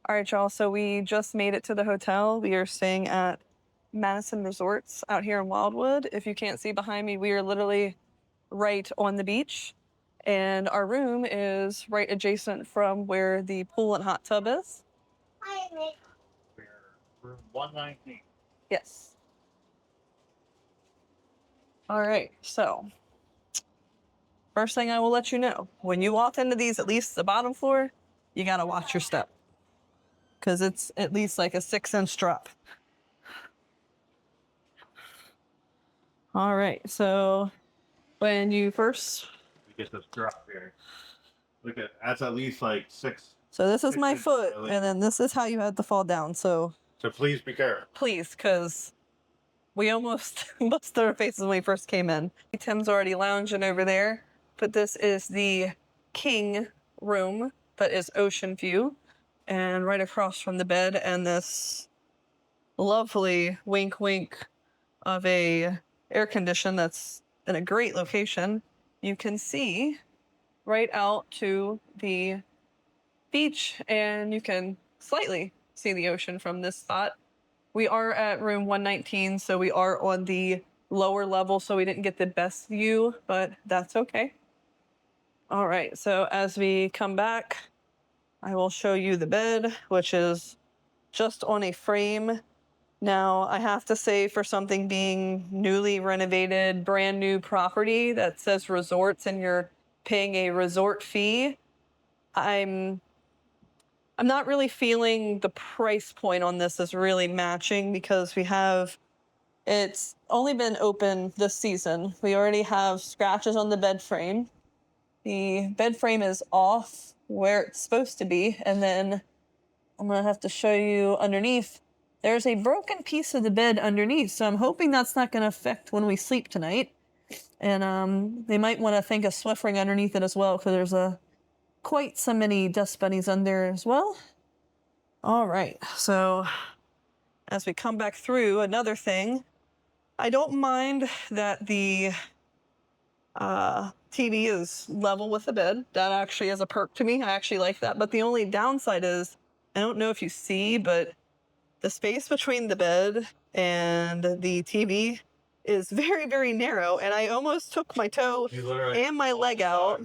All right, y'all. So we just made it to the hotel. We are staying at Madison Resorts out here in Wildwood. If you can't see behind me, we are literally right on the beach. And our room is right adjacent from where the pool and hot tub is. We're room 119. Yes. All right. So first thing I will let you know, when you walk into these, at least the bottom floor, you got to watch your step. Because it's at least like a 6-inch drop. All right, so when you first... We get this drop here. Look that's at least like 6. So this is my foot, really. and then this is how you had to fall down, so... So please be careful. Please, because we almost busted our faces when we first came in. Tim's already lounging over there, but this is the king room that is ocean view. And right across from the bed, and this lovely wink wink of a air condition that's in a great location, you can see right out to the beach, and you can slightly see the ocean from this spot. We are at room 119, so we are on the lower level, so we didn't get the best view, but that's okay. All right, so as we come back, I will show you the bed, which is just on a frame. Now, I have to say, for something being newly renovated, brand new property that says resorts and you're paying a resort fee, I'm not really feeling the price point on this is really matching, because it's only been open this season. We already have scratches on the bed frame. The bed frame is off where it's supposed to be, and then I'm gonna have to show you underneath. There's a broken piece of the bed underneath, so I'm hoping that's not gonna affect when we sleep tonight. And they might want to think of Swiffering underneath it as well, because there's quite so many dust bunnies under as well. All right, so as we come back through, another thing, I don't mind that the TV is level with the bed. That actually is a perk to me. I actually like that. But the only downside is, I don't know if you see, but the space between the bed and the TV is very, very narrow. And I almost took my toe and my leg out.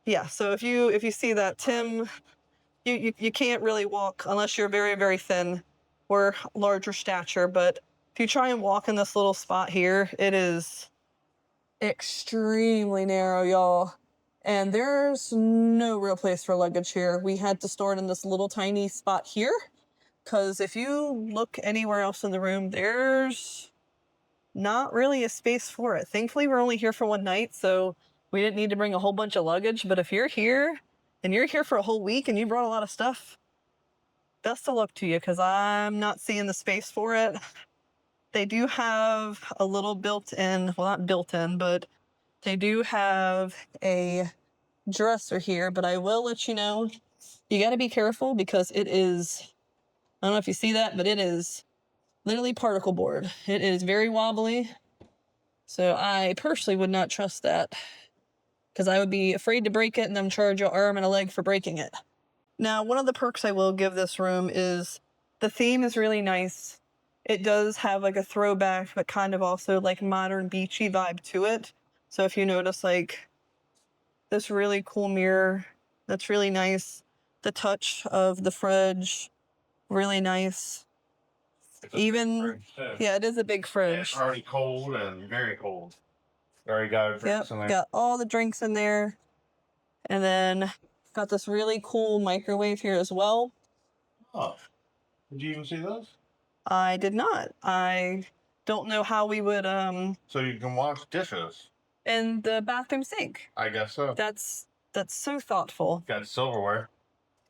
Yeah, so if you see that, Tim, you can't really walk unless you're very, very thin or larger stature. But if you try and walk in this little spot here, it is extremely narrow, y'all. And there's no real place for luggage here. We had to store it in this little tiny spot here, because if you look anywhere else in the room, there's not really a space for it. Thankfully, we're only here for one night, so we didn't need to bring a whole bunch of luggage. But if you're here and you're here for a whole week and you brought a lot of stuff, best of luck to you, because I'm not seeing the space for it. They do have a little built-in, well, not built-in, but they do have a dresser here. But I will let you know, you got to be careful, because it is, I don't know if you see that, but it is literally particle board. It is very wobbly. So I personally would not trust that, because I would be afraid to break it and then charge your arm and a leg for breaking it. Now, one of the perks I will give this room is the theme is really nice. It does have like a throwback, but kind of also like modern beachy vibe to it. So if you notice, like this really cool mirror, that's really nice. The touch of the fridge, really nice. Even, yeah, it is a big fridge. It's already cold and very cold. Already got drinks in there. Got all the drinks in there. And then got this really cool microwave here as well. Oh, did you even see those? I did not. I don't know how we would So you can wash dishes in the bathroom sink. I guess so. That's so thoughtful. Got silverware,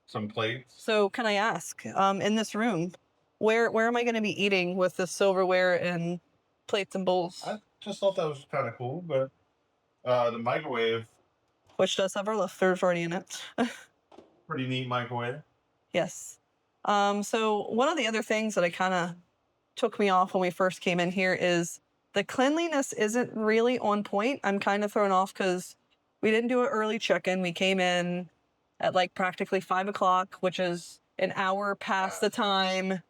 some plates. So can I ask, in this room, where am I going to be eating with the silverware and plates and bowls? I just thought that was kind of cool, but the microwave, which does have our lifters already in it. pretty neat microwave. Yes. So one of the other things that I kind of took me off when we first came in here is the cleanliness isn't really on point. I'm kind of thrown off because we didn't do an early check-in. We came in at like practically 5 o'clock, which is an hour past the time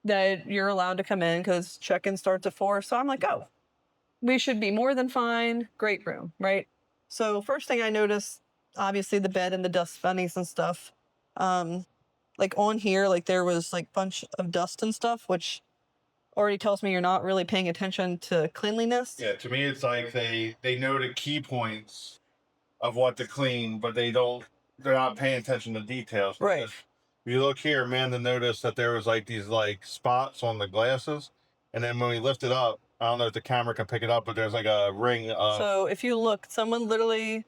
that you're allowed to come in because check-in starts at 4. So I'm like, oh, we should be more than fine. Great room, right? So first thing I noticed, obviously the bed and the dust bunnies and stuff. Like on here, like there was like bunch of dust and stuff, which already tells me you're not really paying attention to cleanliness. Yeah, to me it's like they know the key points of what to clean, but they're not paying attention to details. Right. If you look here, Amanda noticed that there was like these like spots on the glasses, and then when we lift it up, I don't know if the camera can pick it up, but there's like a ring of. So if you look, someone literally,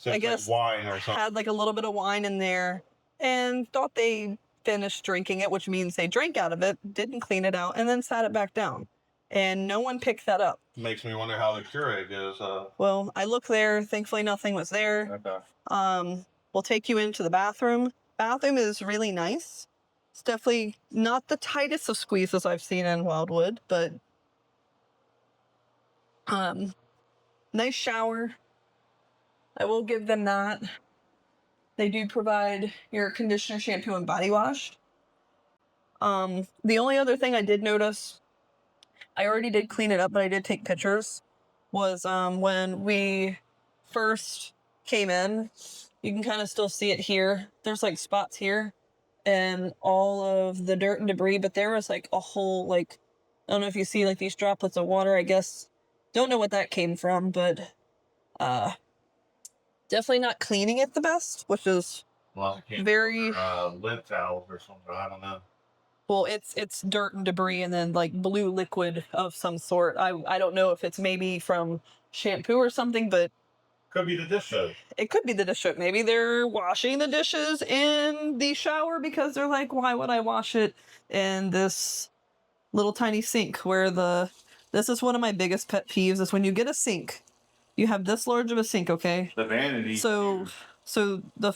I guess, like wine or something. had like a little bit of wine in there and thought they finished drinking it, which means they drank out of it, didn't clean it out, and then sat it back down. And no one picked that up. Makes me wonder how the Keurig is. Well, I looked there. Thankfully, nothing was there. Okay. We'll take you into the bathroom. Bathroom is really nice. It's definitely not the tightest of squeezes I've seen in Wildwood, but nice shower. I will give them that. They do provide your conditioner, shampoo, and body wash. The only other thing I did notice, I already did clean it up, but I did take pictures, was when we first came in, you can kind of still see it here. There's like spots here and all of the dirt and debris, but there was like a whole, like, I don't know if you see like these droplets of water, I guess. Don't know what that came from, but definitely not cleaning it the best, which is very lint valve or something. I don't know. Well, it's dirt and debris and then like blue liquid of some sort. I don't know if it's maybe from shampoo or something, but Could be the dish soap. it could be the dish soap. Maybe they're washing the dishes in the shower because they're like, why would I wash it in this little tiny sink where this is one of my biggest pet peeves is when you get a sink, you have this large of a sink, okay? The vanity. So the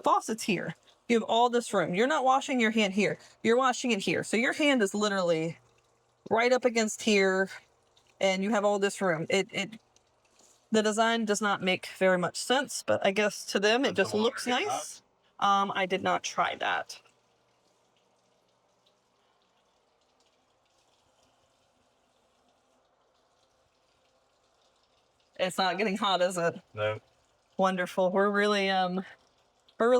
faucet's here. You have all this room. You're not washing your hand here. You're washing it here. So your hand is literally right up against here, and you have all this room. The design does not make very much sense, but I guess to them it just looks nice. I did not try that. It's not getting hot, is it? No. Wonderful. We're really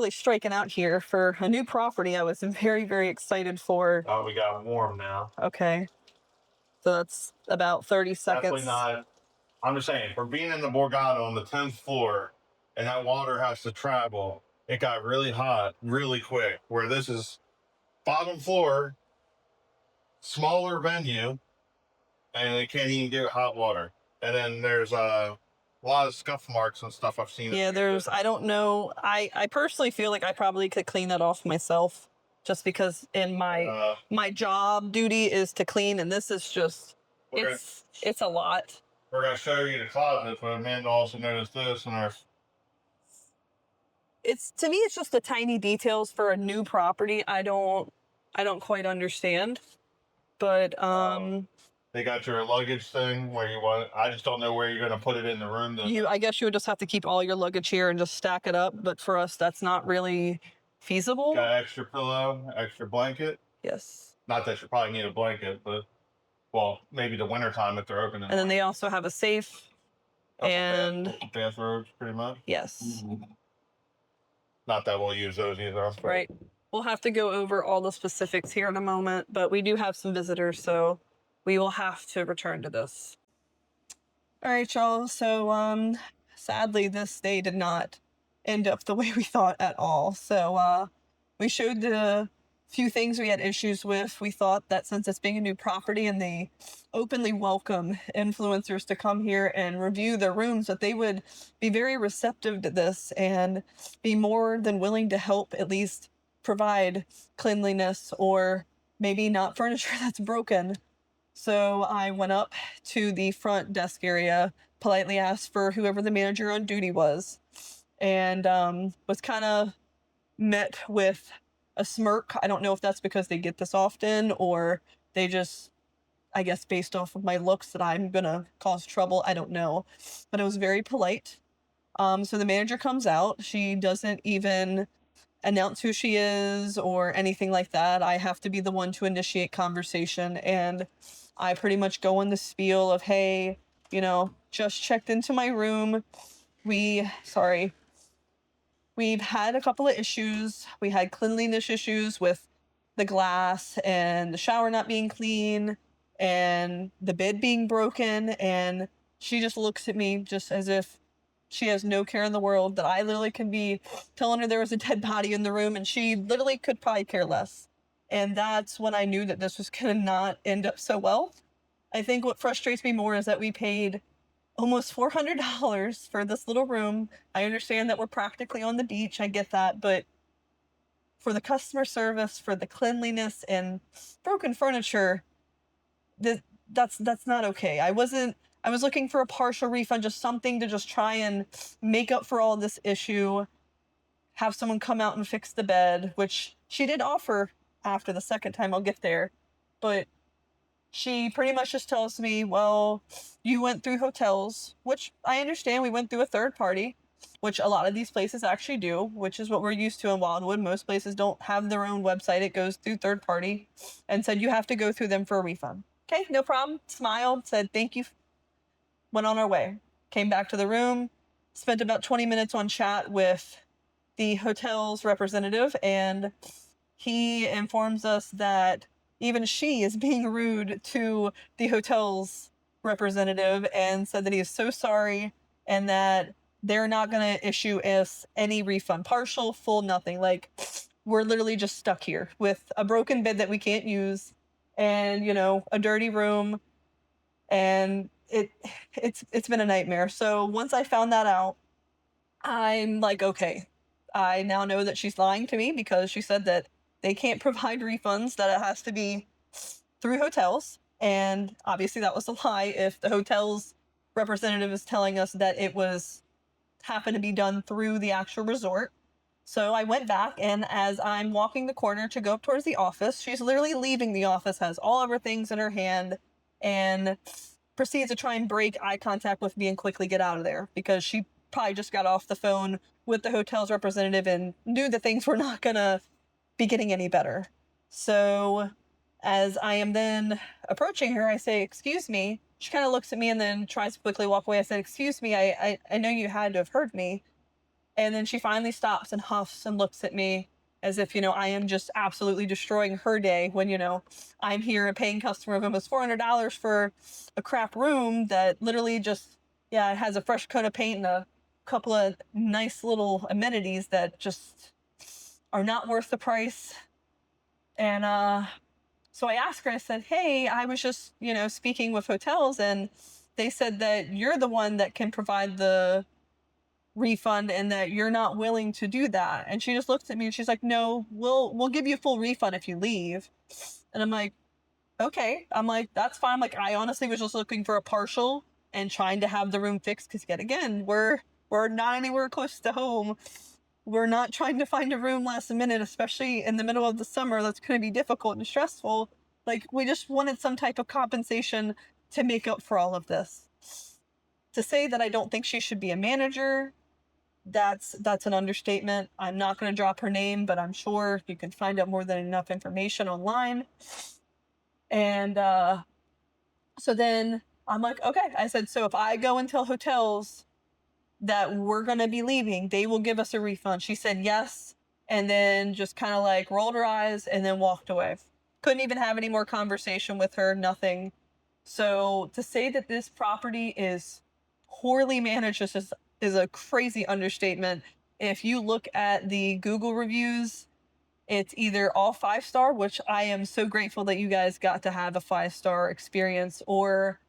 striking out here for a new property I was very, very excited for. Oh, we got warm now. Okay. So that's about 30 seconds. Definitely not. I'm just saying, for being in the Borgata on the 10th floor and that water has to travel, it got really hot really quick. Where this is bottom floor, smaller venue, and they can't even get hot water. And then there's a lot of scuff marks and stuff I've seen. Yeah, I don't know. I personally feel like I probably could clean that off myself just because in my job duty is to clean, and this is just, it's a lot. We're going to show you the closet, but Amanda also noticed this and our... To me, it's just the tiny details for a new property. I don't quite understand, but they got your luggage thing where you want. I just don't know where you're going to put it in the room. I guess you would just have to keep all your luggage here and just stack it up. But for us, that's not really feasible. Got extra pillow, extra blanket. Yes. Not that you probably need a blanket, but well, maybe the wintertime if they're open. And then they also have a safe and bathrobes, pretty much. Yes. Not that we'll use those either. Right. We'll have to go over all the specifics here in a moment, but we do have some visitors, so we will have to return to this. All right, y'all. So, sadly, this day did not end up the way we thought at all. So, we showed the few things we had issues with. We thought that since it's being a new property and they openly welcome influencers to come here and review their rooms, that they would be very receptive to this and be more than willing to help at least provide cleanliness or maybe not furniture that's broken. So I went up to the front desk area, politely asked for whoever the manager on duty was, and was kind of met with a smirk. I don't know if that's because they get this often or they just, I guess based off of my looks that I'm gonna cause trouble. I don't know. But it was very polite. So the manager comes out. She doesn't even announce who she is or anything like that. I have to be the one to initiate conversation, and I pretty much go on the spiel of, hey, just checked into my room. We've had a couple of issues. We had cleanliness issues with the glass and the shower not being clean and the bed being broken. And she just looks at me just as if she has no care in the world, that I literally can be telling her there was a dead body in the room and she literally could probably care less. And that's when I knew that this was going to not end up so well. I think what frustrates me more is that we paid almost $400 for this little room. I understand that we're practically on the beach. I get that. But for the customer service, for the cleanliness and broken furniture, that's not okay. I was looking for a partial refund, just something to just try and make up for all this issue, have someone come out and fix the bed, which she did offer after the second time. I'll get there. But she pretty much just tells me, well, you went through hotels, which I understand. We went through a third party, which a lot of these places actually do, which is what we're used to in Wildwood. Most places don't have their own website. It goes through third party, and said you have to go through them for a refund. Okay, no problem. Smiled, said thank you, went on our way. Came back to the room, spent about 20 minutes on chat with the hotel's representative, and he informs us that even she is being rude to the hotel's representative, and said that he is so sorry and that they're not going to issue us any refund, partial, full, nothing. Like, we're literally just stuck here with a broken bed that we can't use and, a dirty room, and it's been a nightmare. So once I found that out, I'm like, okay, I now know that she's lying to me, because she said that they can't provide refunds, that it has to be through hotels. And obviously that was a lie if the hotel's representative is telling us that it was happened to be done through the actual resort. So I went back, and as I'm walking the corner to go up towards the office, she's literally leaving the office, has all of her things in her hand, and proceeds to try and break eye contact with me and quickly get out of there, because she probably just got off the phone with the hotel's representative and knew that things were not gonna be getting any better. So as I am then approaching her, I say, excuse me. She kind of looks at me and then tries to quickly walk away. I said, excuse me, I know you had to have heard me. And then she finally stops and huffs and looks at me as if, I am just absolutely destroying her day when, I'm here a paying customer of almost $400 for a crap room that literally just, it has a fresh coat of paint and a couple of nice little amenities that just are not worth the price. And so I asked her, I said, hey, I was just, speaking with hotels, and they said that you're the one that can provide the refund and that you're not willing to do that. And she just looked at me and she's like, no, we'll give you a full refund if you leave. And I'm like, okay. I'm like, that's fine. Like, I honestly was just looking for a partial and trying to have the room fixed, because yet again, we're not anywhere close to home. We're not trying to find a room last minute, especially in the middle of the summer. That's going to be difficult and stressful. Like, we just wanted some type of compensation to make up for all of this. To say that I don't think she should be a manager, that's an understatement. I'm not going to drop her name, but I'm sure you can find out more than enough information online. And so then I'm like, okay. I said, so if I go and tell hotels that we're going to be leaving, they will give us a refund. She said yes, and then just kind of like rolled her eyes and then walked away. Couldn't even have any more conversation with her, nothing. So to say that this property is poorly managed is a crazy understatement. If you look at the Google reviews, it's either all 5-star, which I am so grateful that you guys got to have a 5-star experience, or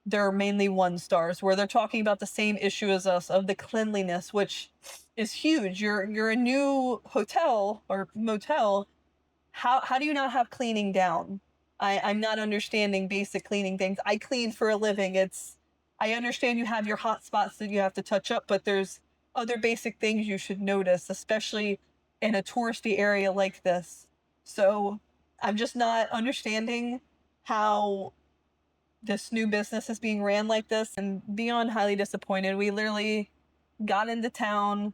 they're mainly 1-stars, where they're talking about the same issue as us of the cleanliness, which is huge. You're a new hotel or motel. How do you not have cleaning down? I'm not understanding basic cleaning things. I clean for a living. I understand you have your hot spots that you have to touch up, but there's other basic things you should notice, especially in a touristy area like this. So I'm just not understanding how this new business is being ran like this, and beyond highly disappointed. We literally got into town,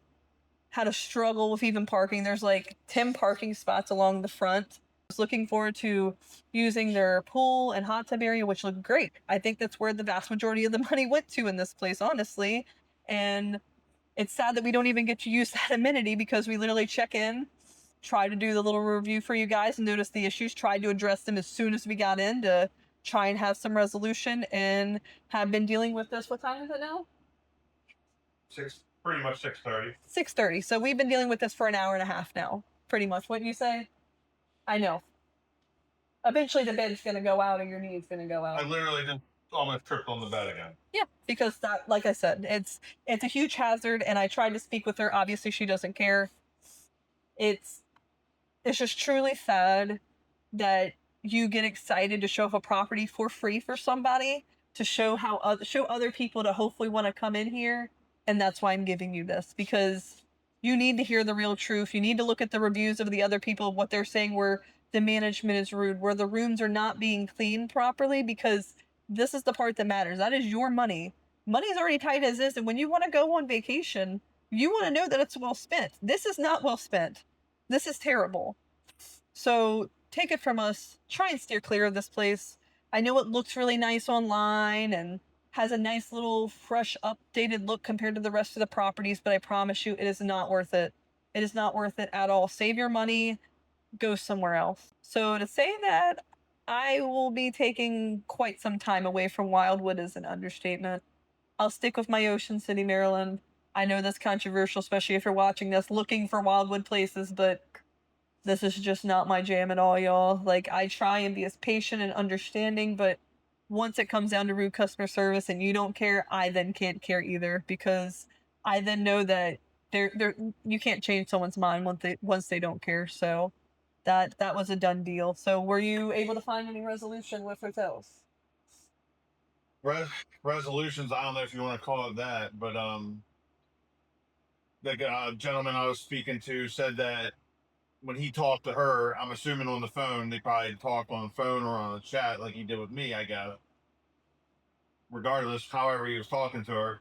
had a struggle with even parking. There's like 10 parking spots along the front. I was looking forward to using their pool and hot tub area, which looked great. I think that's where the vast majority of the money went to in this place, honestly. And it's sad that we don't even get to use that amenity because we literally check in, try to do the little review for you guys and notice the issues, tried to address them as soon as we got in to try and have some resolution, and have been dealing with this. What time is it now? Pretty much 6:30. 6:30. So we've been dealing with this for an hour and a half now, pretty much. Wouldn't you say? I know. Eventually the bed's going to go out and your knee's going to go out. I literally just almost tripped on the bed again. Yeah, because that, like I said, it's a huge hazard, and I tried to speak with her. Obviously, she doesn't care. It's just truly sad that you get excited to show off a property for free for somebody, to show show other people to hopefully want to come in here, and that's why I'm giving you this, because you need to hear the real truth. You need to look at the reviews of the other people, what they're saying, where the management is rude, where the rooms are not being cleaned properly, because this is the part that matters. That is your money. Money's already tight as is, and when you want to go on vacation, you want to know that it's well spent. This is not well spent. This is terrible. So take it from us. Try and steer clear of this place. I know it looks really nice online and has a nice little fresh updated look compared to the rest of the properties, but I promise you it is not worth it. It is not worth it at all. Save your money, go somewhere else. So to say that I will be taking quite some time away from Wildwood is an understatement. I'll stick with my Ocean City, Maryland. I know that's controversial, especially if you're watching this looking for Wildwood places, but this is just not my jam at all, y'all. Like, I try and be as patient and understanding, but once it comes down to rude customer service and you don't care, I then can't care either, because I then know that you can't change someone's mind once they don't care. So that was a done deal. So were you able to find any resolution with hotels? Resolutions, I don't know if you want to call it that, but the gentleman I was speaking to said that when he talked to her, I'm assuming on the phone, they probably talked on the phone or on the chat like he did with me, I guess. Regardless, however he was talking to her,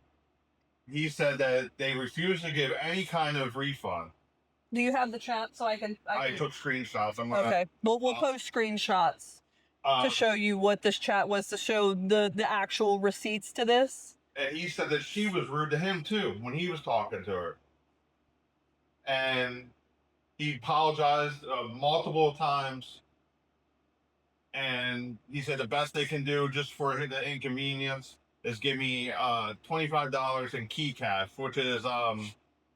he said that they refuse to give any kind of refund. Do you have the chat so I can... I took screenshots. Okay, we'll post screenshots to show you what this chat was, to show the actual receipts to this. And he said that she was rude to him too when he was talking to her. And he apologized multiple times. And he said the best they can do just for the inconvenience is give me $25 in key cash, which is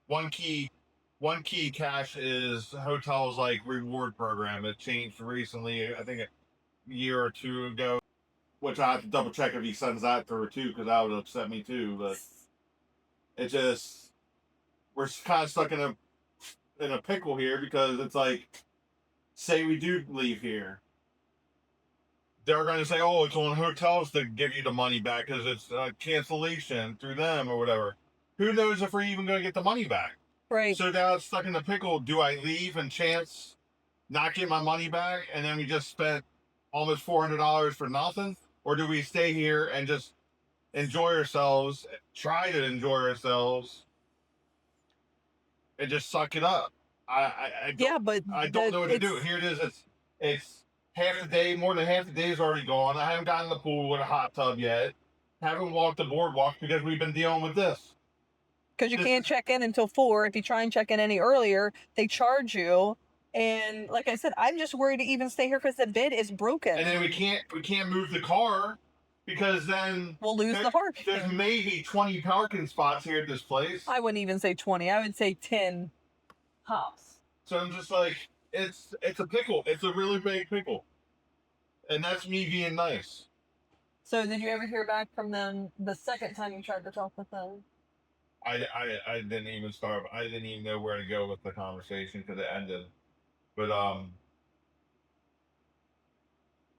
one key cash is hotels like reward program. It changed recently, I think a year or two ago, which I have to double check if he sends that through too, because that would upset me too. But it just, we're kind of stuck in a pickle here, because it's like, say we do leave here, they're going to say, oh, it's on hotels to give you the money back because it's a cancellation through them or whatever. Who knows if we're even going to get the money back? Right. So now it's stuck in a pickle. Do I leave and chance not get my money back, and then we just spent almost $400 for nothing? Or do we stay here and just enjoy ourselves, try to enjoy ourselves, and just suck it up? I don't know what to do. Here it is. It's half the day, more than half the day is already gone. I haven't gotten in the pool with a hot tub yet. Haven't walked the boardwalk because we've been dealing with this. Because you can't check in until 4. If you try and check in any earlier, they charge you. And like I said, I'm just worried to even stay here because the bed is broken. And then we can't move the car, because then we'll lose the parking. There's maybe 20 parking spots here at this place. I wouldn't even say 20. I would say 10 hops. So I'm just like, it's a pickle. It's a really big pickle. And that's me being nice. So did you ever hear back from them the second time you tried to talk with them? I didn't even start. I didn't even know where to go with the conversation because it ended. But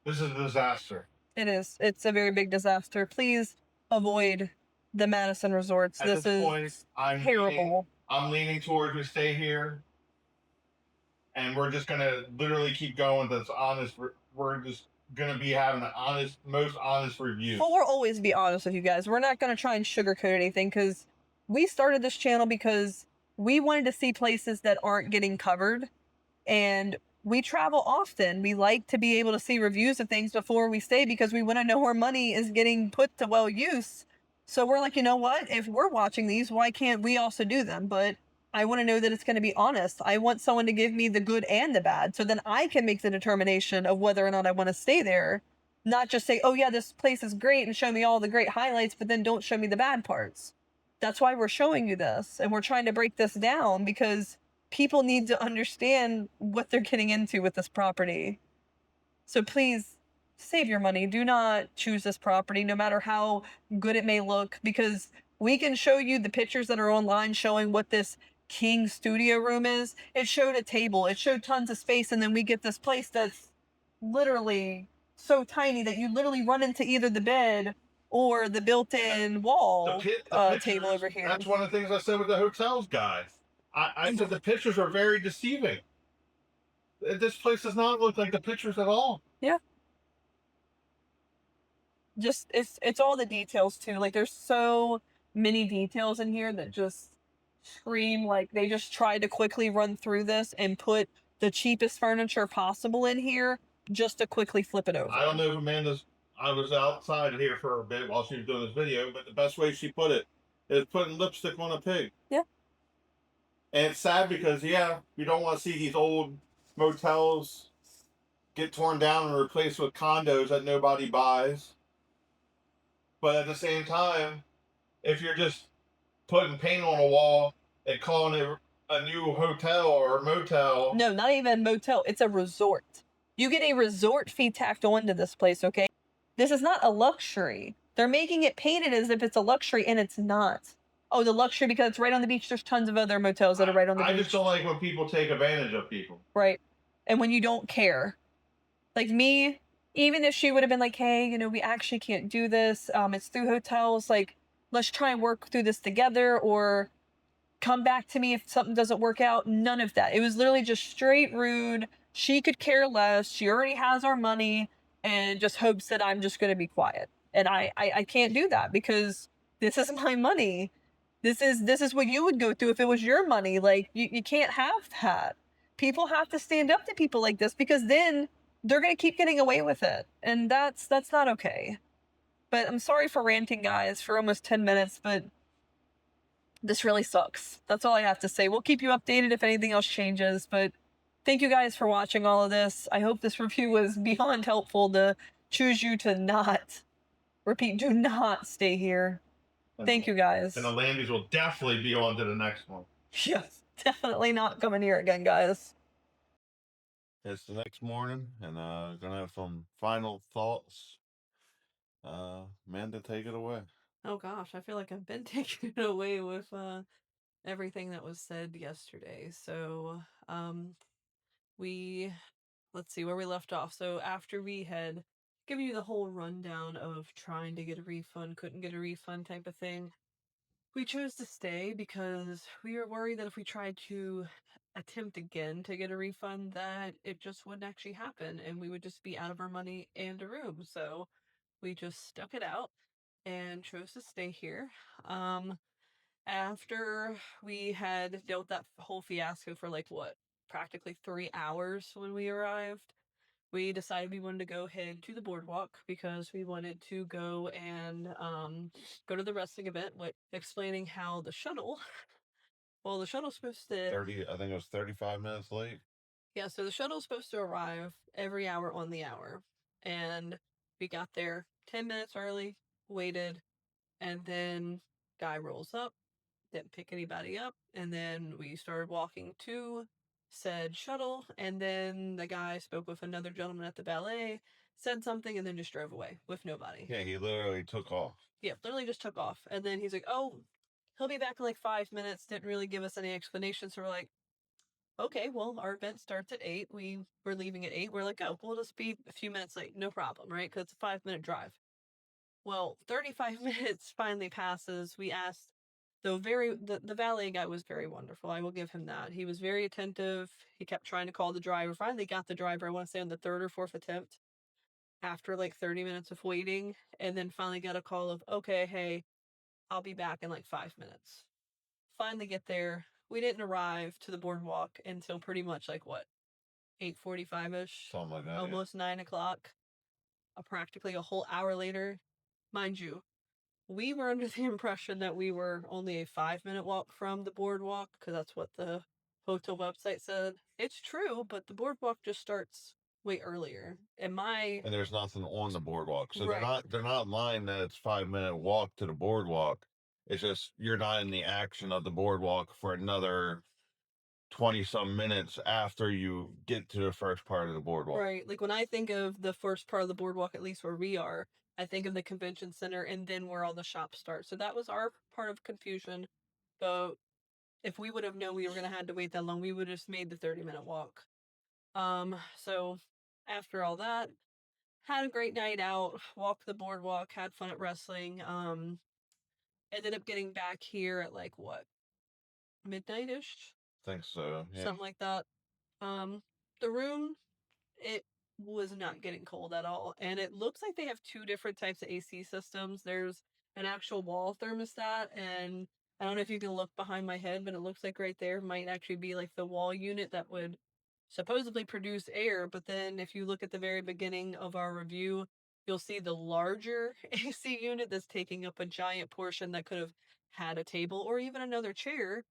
this is a disaster. It is. It's a very big disaster. Please avoid the Madison Resorts. At this point, I'm terrible. I'm leaning towards we stay here, and we're just gonna literally keep going. That's honest. We're just gonna be having the most honest review. Well, we'll always be honest with you guys. We're not gonna try and sugarcoat anything, because we started this channel because we wanted to see places that aren't getting covered, and we travel often. We like to be able to see reviews of things before we stay because we want to know where money is getting put to well use. So we're like, you know what? If we're watching these, why can't we also do them? But I want to know that it's going to be honest. I want someone to give me the good and the bad so then I can make the determination of whether or not I want to stay there. Not just say, oh yeah, this place is great and show me all the great highlights, but then don't show me the bad parts. That's why we're showing you this and we're trying to break this down because people need to understand what they're getting into with this property. So please save your money. Do not choose this property, no matter how good it may look, because we can show you the pictures that are online showing what this king studio room is. It showed a table, it showed tons of space, and then we get this place that's literally so tiny that you literally run into either the bed or the built-in wall table over here. That's one of the things I said with the hotels guys. I said the pictures are very deceiving. This place does not look like the pictures at all. Yeah. Just it's all the details too. Like there's so many details in here that just scream like they just tried to quickly run through this and put the cheapest furniture possible in here just to quickly flip it over. I don't know if Amanda's. I was outside here for a bit while she was doing this video, but the best way she put it is putting lipstick on a pig. Yeah. And it's sad because, yeah, you don't want to see these old motels get torn down and replaced with condos that nobody buys. But at the same time, if you're just putting paint on a wall and calling it a new hotel or motel. No, not even motel. It's a resort. You get a resort fee tacked onto this place, okay? This is not a luxury. They're making it painted as if it's a luxury, and it's not. Oh, the luxury because it's right on the beach. There's tons of other motels that are right on the beach. I just don't like when people take advantage of people. Right. And when you don't care. Like me, even if she would have been like, hey, you know, we actually can't do this. It's through hotels. Like, let's try and work through this together or come back to me if something doesn't work out. None of that. It was literally just straight rude. She could care less. She already has our money and just hopes that I'm just going to be quiet. And I can't do that because this is my money. This is what you would go through if it was your money. Like you can't have that. People have to stand up to people like this because then they're going to keep getting away with it. And that's not okay. But I'm sorry for ranting, guys, for almost 10 minutes, but this really sucks. That's all I have to say. We'll keep you updated if anything else changes, but thank you guys for watching all of this. I hope this review was beyond helpful to choose you to not, repeat, do not stay here. Thank you guys. And the Lambies will definitely be on to the next one. Yes, definitely not coming here again, guys. It's the next morning, and gonna have some final thoughts. Amanda, take it away. Oh gosh, I feel like I've been taken away with everything that was said yesterday. So, let's see where we left off. So after we had given you the whole rundown of trying to get a refund, couldn't get a refund type of thing, we chose to stay because we were worried that if we tried to attempt again to get a refund, that it just wouldn't actually happen and we would just be out of our money and a room. So we just stuck it out and chose to stay here. After we had dealt that whole fiasco for like what, practically 3 hours when we arrived, we decided we wanted to go ahead to the boardwalk because we wanted to go and go to the wrestling event, explaining how the shuttle, well, the shuttle's supposed to 30, I think it was 35 minutes late. Yeah, so the shuttle's supposed to arrive every hour on the hour. And we got there 10 minutes early, waited, and then guy rolls up, didn't pick anybody up, and then we started walking to said shuttle, and then the guy spoke with another gentleman at the Valet, said something, and then just drove away with nobody. Yeah, he literally took off. Yeah, literally just took off. And then he's like, oh, he'll be back in like 5 minutes, didn't really give us any explanation, so we're like, okay, well, our event starts at 8. We were leaving at 8. We're like, oh, we'll just be a few minutes late. No problem, right? Because it's a 5-minute drive. Well, 35 minutes finally passes. We asked the valet guy was very wonderful. I will give him that. He was very attentive. He kept trying to call the driver. Finally got the driver, I want to say on the 3rd or 4th attempt after like 30 minutes of waiting. And then finally got a call of, okay, hey, I'll be back in like 5 minutes. finally get there. We didn't arrive to the boardwalk until pretty much like what, 8:45ish, Something like that. almost 9 o'clock. Practically a whole hour later, mind you. We were under the impression that we were only a 5-minute walk from the boardwalk because that's what the hotel website said. It's true, but the boardwalk just starts way earlier. And there's nothing on the boardwalk, so Right. they're not lying that it's 5-minute walk to the boardwalk. It's just you're not in the action of the boardwalk for another 20 some minutes after you get to the first part of the boardwalk. Right. Like when I think of the first part of the boardwalk, at least where we are, I think of the convention center and then where all the shops start. So that was our part of confusion. But if we would have known we were gonna have to wait that long, we would have just made the 30-minute walk. So after all that, had a great night out, walked the boardwalk, had fun at wrestling. Ended up getting back here at like what, midnight-ish? Think so. Yeah. Something like that. The room, it was not getting cold at all. And it looks like they have two different types of AC systems. There's an actual wall thermostat, and I don't know if you can look behind my head, but it looks like right there might actually be like the wall unit that would supposedly produce air. But then if you look at the very beginning of our review, you'll see the larger AC unit that's taking up a giant portion that could have had a table or even another chair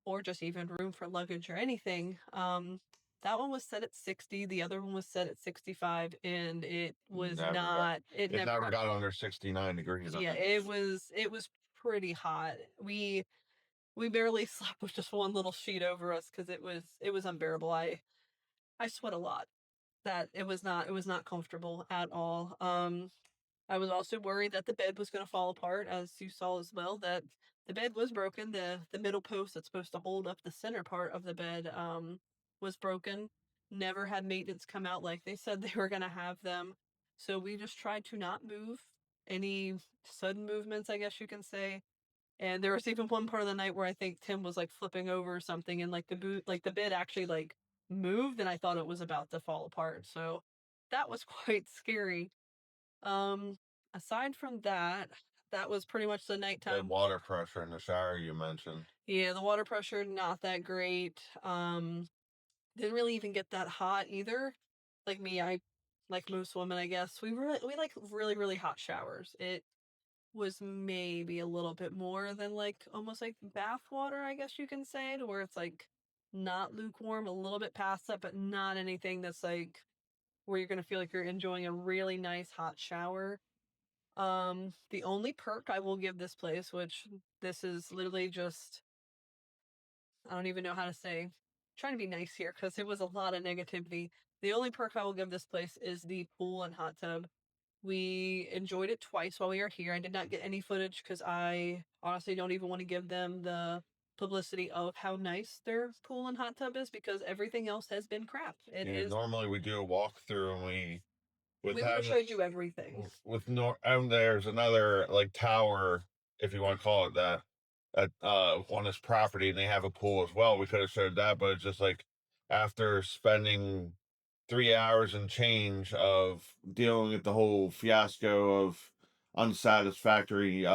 or just even room for luggage or anything. That one was set at 60, the other one was set at 65, and it was it never got under 69 degrees. Yeah, it was pretty hot. We barely slept with just one little sheet over us because it was unbearable. I sweat a lot. That it was not comfortable at all. I was also worried that the bed was going to fall apart, as you saw as well, that the bed was broken. The middle post that's supposed to hold up the center part of the bed was broken. Never had maintenance come out like they said they were going to have them. So we just tried to not move any sudden movements, I guess you can say. And there was even one part of the night where I think Tim was like flipping over or something, and like the bed actually like moved, and I thought it was about to fall apart. So that was quite scary. Aside from that, that was pretty much the The nighttime. water pressure in the shower you mentioned. Yeah, the water pressure not that great. Didn't really even get that hot either. Like me, I like most women, I guess. We like really really hot showers. It was maybe a little bit more than like almost like bath water, I guess you can say, to where it's like not lukewarm, a little bit past that, but not anything that's like where you're gonna feel like you're enjoying a really nice hot shower. The only perk I will give this place, which this is literally just, I don't even know how to say, I'm trying to be nice here because it was a lot of negativity. The only perk I will give this place is the pool and hot tub. We enjoyed it twice while we were here. I did not get any footage because I honestly don't even want to give them the publicity of how nice their pool and hot tub is because everything else has been crap. It is. Normally we do a walkthrough and we would have showed you everything. And there's another like tower, if you want to call it that, at on this property, and they have a pool as well. We could have showed that, but it's just like after spending 3 hours and change of dealing with the whole fiasco of unsatisfactory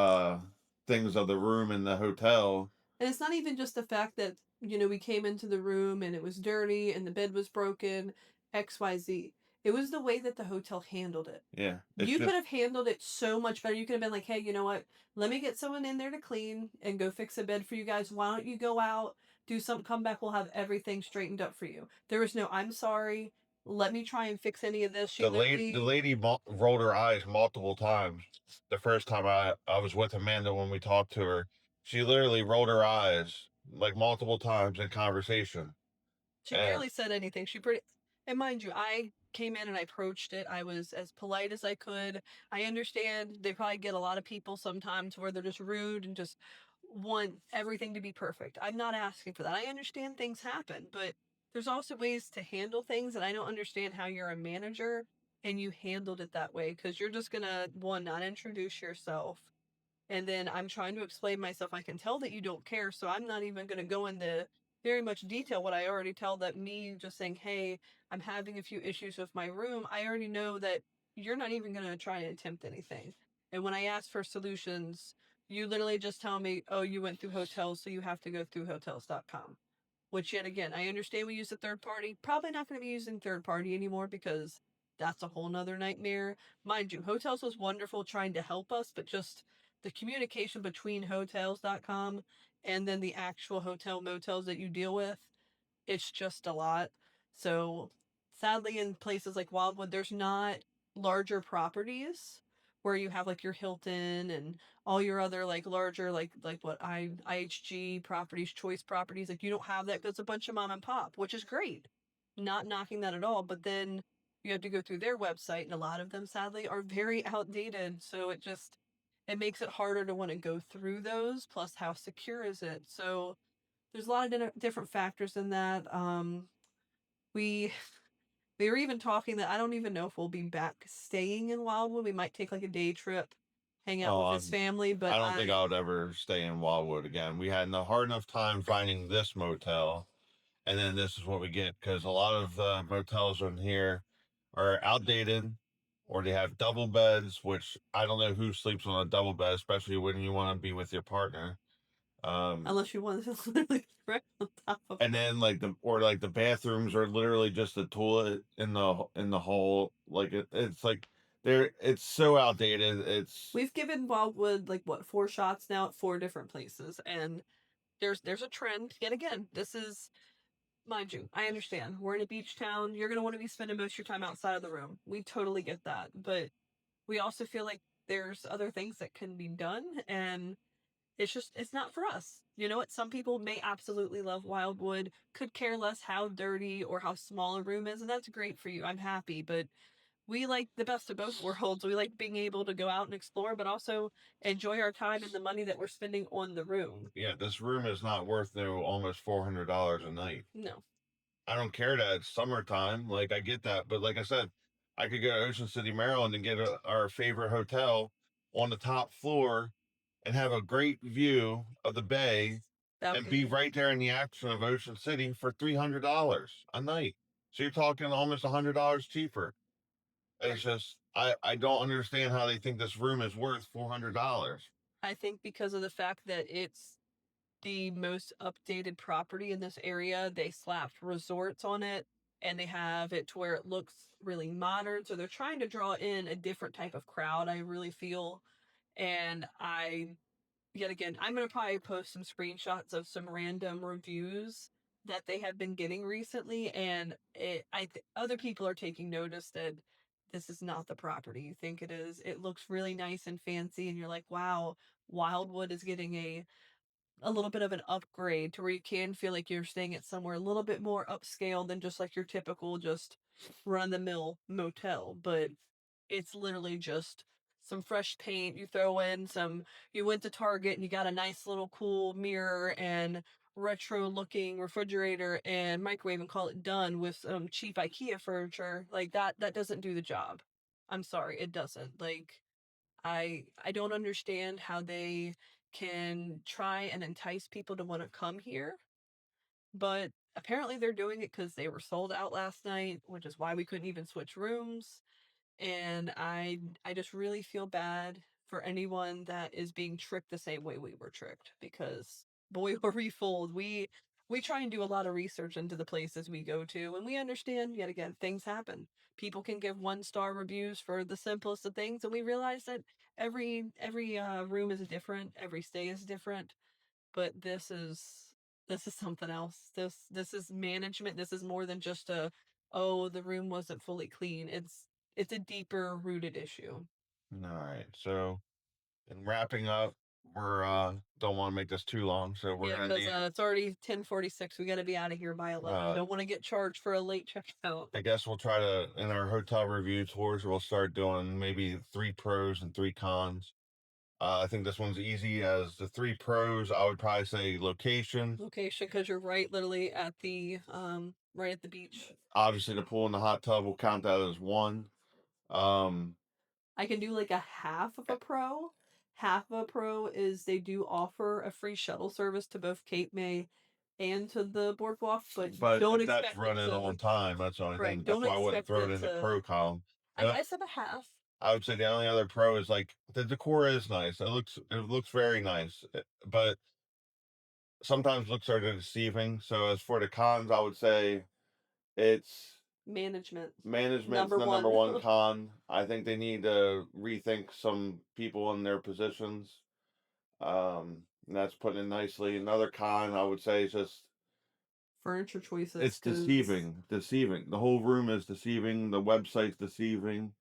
things of the room in the hotel. And it's not even just the fact that, we came into the room and it was dirty and the bed was broken, XYZ. It was the way that the hotel handled it. Yeah. You could have handled it so much better. You could have been like, hey, you know what? Let me get someone in there to clean and go fix a bed for you guys. Why don't you go out, do something, come back, we'll have everything straightened up for you. There was no, I'm sorry, let me try and fix any of this. The lady rolled her eyes multiple times. The first time I was with Amanda when we talked to her, she literally rolled her eyes like multiple times in conversation. She barely said anything. And mind you, I came in and I approached it. I was as polite as I could. I understand they probably get a lot of people sometimes where they're just rude and just want everything to be perfect. I'm not asking for that. I understand things happen, but there's also ways to handle things, and I don't understand how you're a manager and you handled it that way because you're just gonna, one, not introduce yourself. And then I'm trying to explain myself. I can tell that you don't care, so I'm not even going to go into very much detail what I already tell that me just saying, hey, I'm having a few issues with my room. I already know that you're not even going to try and attempt anything. And when I ask for solutions, You literally just tell me, oh, you went through hotels, so you have to go through hotels.com. Which, yet again, I understand we use a third party. Probably not going to be using third party anymore because that's a whole nother nightmare. Mind you, Hotels was wonderful trying to help us, but just the communication between hotels.com and then the actual hotel motels that you deal with, it's just a lot. So sadly, in places like Wildwood, there's not larger properties where you have like your Hilton and all your other like larger like what IHG properties, choice properties. Like you don't have that because it's a bunch of mom and pop, which is great. Not knocking that at all, but then you have to go through their website, and a lot of them sadly are very outdated. So it makes it harder to want to go through those. Plus, how secure is it? So there's a lot of different factors in that. We we were even talking that I don't even know if we'll be back staying in Wildwood. We might take like a day trip, hang out Oh, with his family. But I don't think I would ever stay in Wildwood again. We had a hard enough time finding this motel, and then this is what we get because a lot of the motels in here are outdated, or they have double beds, which I don't know who sleeps on a double bed, especially when you want to be with your partner. Unless you want to literally right on top of And then like the bathrooms are literally just a toilet in the hole. Like it's like it's so outdated. We've given Wildwood like what 4 shots now at 4 different places, and there's a trend. Yet again, this is, mind you, I understand we're in a beach town. You're gonna want to be spending most of your time outside of the room. We totally get that, but we also feel like there's other things that can be done, and it's not for us. You know what? Some people may absolutely love Wildwood, could care less how dirty or how small a room is, and that's great for you. I'm happy, but we like the best of both worlds. We like being able to go out and explore, but also enjoy our time and the money that we're spending on the room. Yeah, this room is not worth almost $400 a night. No. I don't care that it's summertime. Like I get that, but like I said, I could go to Ocean City, Maryland, and get our favorite hotel on the top floor, and have a great view of the bay, and be right there in the action of Ocean City for $300 a night. So you're talking almost $100 cheaper. It's just I don't understand how they think this room is worth $400. I think because of the fact that it's the most updated property in this area, they slapped resorts on it and they have it to where it looks really modern. So they're trying to draw in a different type of crowd, I really feel. And yet again, I'm going to probably post some screenshots of some random reviews that they have been getting recently. And other people are taking notice that this is not the property you think it is. It looks really nice and fancy. And you're like, wow, Wildwood is getting a little bit of an upgrade to where you can feel like you're staying at somewhere a little bit more upscale than just like your typical just run the mill motel. But it's literally just some fresh paint. You throw in you went to Target and you got a nice little cool mirror and retro looking refrigerator and microwave and call it done with some cheap IKEA furniture. Like that doesn't do the job. I'm sorry, it doesn't. Like I don't understand how they can try and entice people to want to come here, but apparently they're doing it because they were sold out last night, which is why we couldn't even switch rooms. And I just really feel bad for anyone that is being tricked the same way we were tricked, because boy were we fooled. We try and do a lot of research into the places we go to, and we understand yet again things happen. People can give 1-star reviews for the simplest of things, and we realize that every room is different, every stay is different. But this is something else. This is management. This is more than just oh, the room wasn't fully clean. It's a deeper rooted issue. All right. So, in wrapping up, we're don't want to make this too long, so we're gonna because it's already 10:46. We got to be out of here by 11. Don't want to get charged for a late checkout. I guess we'll try to, in our hotel review tours, we'll start doing maybe 3 pros and 3 cons. I think this one's easy. As the 3 pros, I would probably say location. Location, because you're literally at the right at the beach. Obviously, the pool and the hot tub will count that as 1. I can do like a half of a pro. Half of a pro is they do offer a free shuttle service to both Cape May and to the boardwalk, but don't expect that's running on time. That's the only thing. That's Don't why I wouldn't expect throw it it in the to- pro column. I said a half. I would say the only other pro is like the decor is nice. It looks very nice, but sometimes looks are deceiving. So as for the cons, I would say it's Management's management's number the number one. one con. I think they need to rethink some people in their positions. And that's putting it nicely. Another con I would say is just Furniture choices. it's deceiving. Deceiving. The whole room is deceiving. The website's deceiving.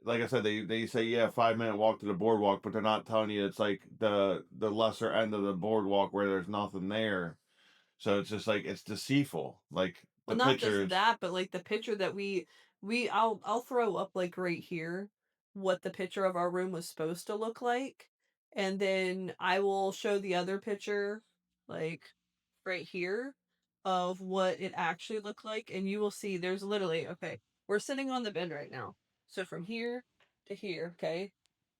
Like I said, they say, yeah, 5 minute walk to the boardwalk, but they're not telling you it's like the lesser end of the boardwalk where there's nothing there. So it's just like it's deceitful. Like the Well, not pictures. just that, but like the picture that I'll throw up like right here what the picture of our room was supposed to look like, and then I will show the other picture like right here of what it actually looked like, and you will see there's literally, okay, we're sitting on the bed right now. So from here to here, okay?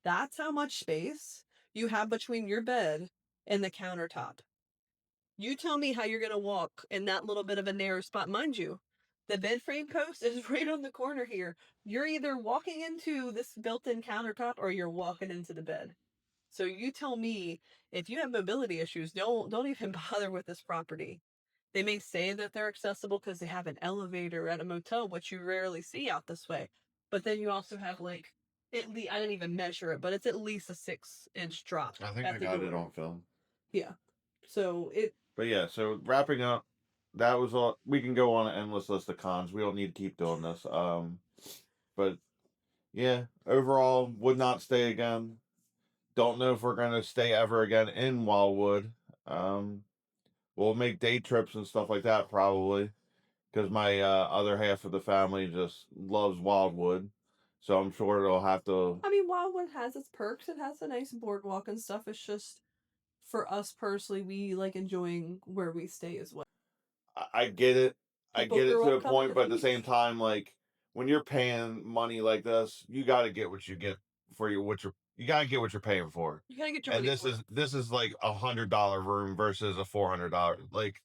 That's how much space you have between your bed and the countertop. You tell me how you're going to walk in that little bit of a narrow spot. Mind you, the bed frame post is right on the corner here. You're either walking into this built-in countertop or you're walking into the bed. So you tell me, if you have mobility issues, don't even bother with this property. They may say that they're accessible because they have an elevator at a motel, which you rarely see out this way. But then you also have like I didn't even measure it, but it's at least a 6-inch drop I think at I the got door. it on film. Yeah. So But yeah, so wrapping up, that was all. We can go on an endless list of cons. We don't need to keep doing this. But yeah, overall, would not stay again. Don't know if we're gonna stay ever again in Wildwood. Um, we'll make day trips and stuff like that probably, because my other half of the family just loves Wildwood. So I'm sure it'll have to. I mean, Wildwood has its perks. It has a nice boardwalk and stuff. It's just, for us personally, we like enjoying where we stay as well. I get it. I People get it grew to up a coming point, to but the at the same beach. time, like when you're paying money like this, you got to get what you get for you got to get what you're paying for. You gotta get your And money's worth. this is like $100 room versus a $400. Like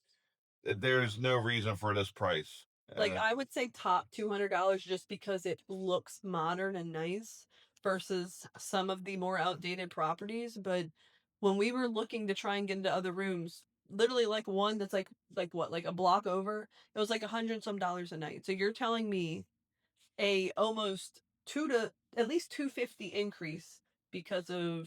there's no reason for this price. Like, I would say top $200 just because it looks modern and nice versus some of the more outdated properties. But when we were looking to try and get into other rooms, literally like one that's like what, like a block over, it was like $100 some a night. So you're telling me a almost two to at least 250 increase because of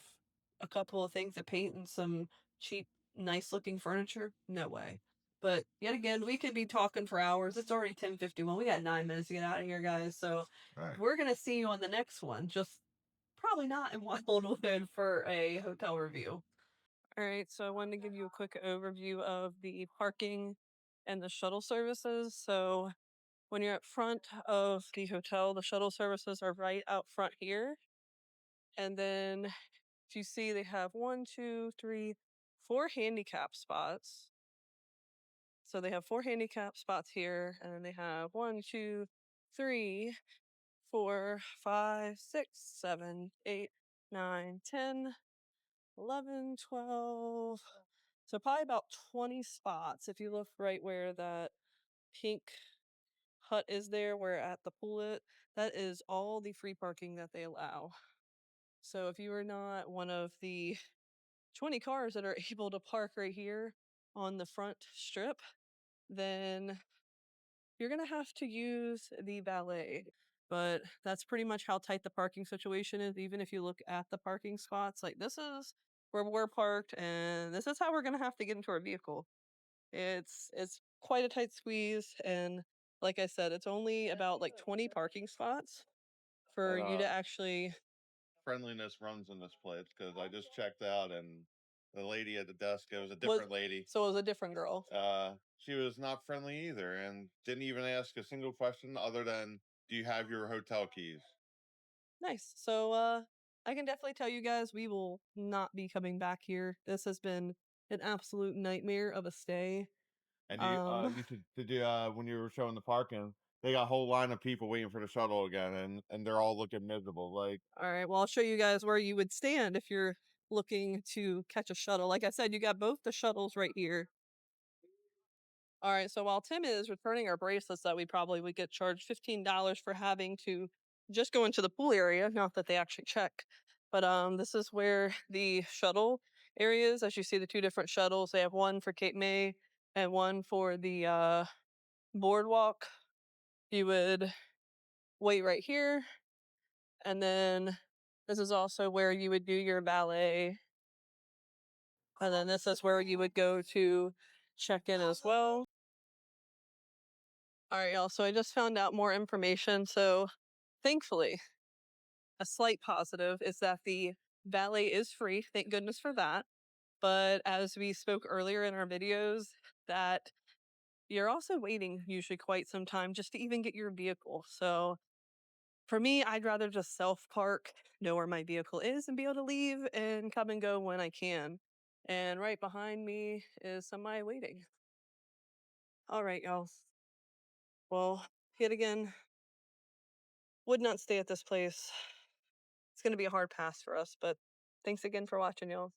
a couple of things, of paint and some cheap, nice looking furniture? No way. But yet again, we could be talking for hours. It's already 10:51. We got 9 minutes to get out of here, guys. So Right. we're gonna see you on the next one. Just probably not in Wildwood for a hotel review. All right, so I wanted to give you a quick overview of the parking and the shuttle services. So when you're at front of the hotel, the shuttle services are right out front here. And then if you see, they have 1, 2, 3, 4 handicap spots. So they have 4 handicap spots here, and then they have 1, 2, 3, 4, 5, 6, 7, 8, 9, 10, 11, 12. So probably about 20 spots. If you look right where that pink hut is there, where at the pool that is all the free parking that they allow. So if you are not one of the 20 cars that are able to park right here on the front strip, then you're going to have to use the valet. But that's pretty much how tight the parking situation is. Even if you look at the parking spots, like this is where we're parked, and this is how we're going to have to get into our vehicle. It's quite a tight squeeze, and like I said, it's only about like 20 parking spots for And, you to actually. friendliness runs in this place because I just checked out and the lady at the desk, it was a different lady. So it was a different girl. She was not friendly either and didn't even ask a single question other than, "Do you have your hotel keys?" Nice. So I can definitely tell you guys we will not be coming back here. This has been an absolute nightmare of a stay. And you do when you were showing the parking, they got a whole line of people waiting for the shuttle again, and they're all looking miserable. Like, All right, well, I'll show you guys where you would stand if you're looking to catch a shuttle. Like I said, you got both the shuttles right here. All right, so while Tim is returning our bracelets that we probably would get charged $15 for having to just going to the pool area, not that they actually check, but this is where the shuttle area is. As you see, the 2 different shuttles, they have one for Cape May and one for the boardwalk. You would wait right here, and then this is also where you would do your valet, and then this is where you would go to check in as well. All right, y'all, so I just found out more information. So thankfully, a slight positive is that the valet is free. Thank goodness for that. But as we spoke earlier in our videos, that you're also waiting usually quite some time just to even get your vehicle. So for me, I'd rather just self park, know where my vehicle is, and be able to leave and come and go when I can. And right behind me is somebody waiting. All right, y'all. Well, yet again, would not stay at this place. It's going to be a hard pass for us, but thanks again for watching, y'all.